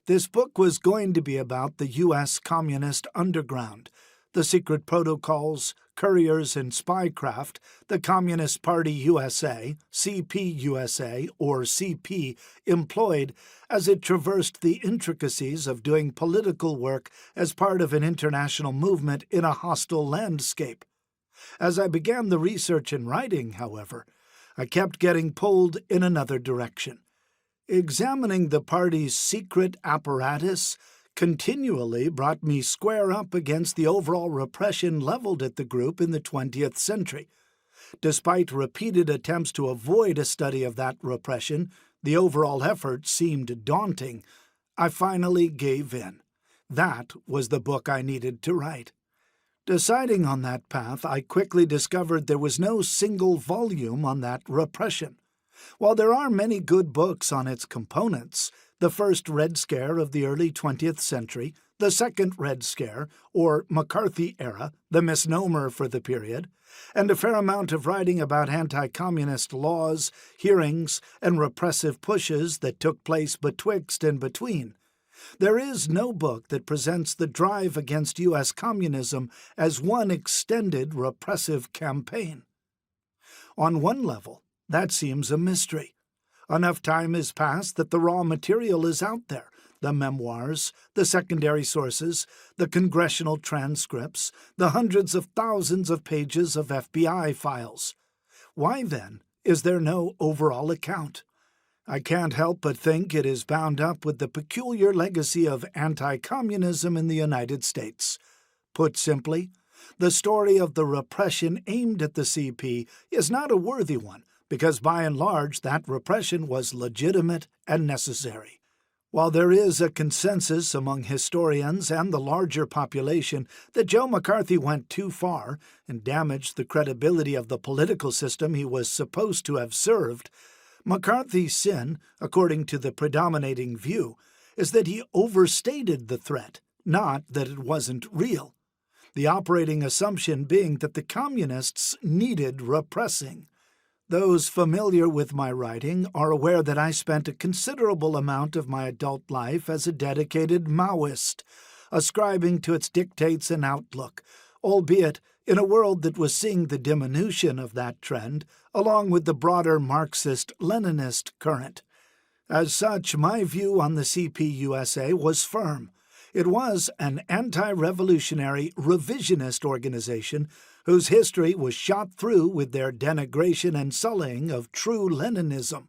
This book was going to be about the U.S. communist underground, the secret protocols, couriers, and spycraft the Communist Party USA, CPUSA, or CP, employed as it traversed the intricacies of doing political work as part of an international movement in a hostile landscape. As I began the research and writing, however, I kept getting pulled in another direction. Examining the party's secret apparatus continually brought me square up against the overall repression leveled at the group in the 20th century. Despite repeated attempts to avoid a study of that repression, the overall effort seemed daunting. I finally gave in. That was the book I needed to write. Deciding on that path, I quickly discovered there was no single volume on that repression. While there are many good books on its components, the first Red Scare of the early 20th century, the second Red Scare, or McCarthy era, the misnomer for the period, and a fair amount of writing about anti-communist laws, hearings, and repressive pushes that took place betwixt and between, there is no book that presents the drive against U.S. communism as one extended repressive campaign. On one level, that seems a mystery. Enough time has passed that the raw material is out there, the memoirs, the secondary sources, the congressional transcripts, the hundreds of thousands of pages of FBI files. Why, then, is there no overall account? I can't help but think it is bound up with the peculiar legacy of anti-communism in the United States. Put simply, the story of the repression aimed at the CP is not a worthy one, because by and large that repression was legitimate and necessary. While there is a consensus among historians and the larger population that Joe McCarthy went too far and damaged the credibility of the political system he was supposed to have served, McCarthy's sin, according to the predominating view, is that he overstated the threat, not that it wasn't real. The operating assumption being that the communists needed repressing. Those familiar with my writing are aware that I spent a considerable amount of my adult life as a dedicated Maoist, ascribing to its dictates and outlook, albeit in a world that was seeing the diminution of that trend, along with the broader Marxist-Leninist current. As such, my view on the CPUSA was firm. It was an anti-revolutionary revisionist organization whose history was shot through with their denigration and sullying of true Leninism.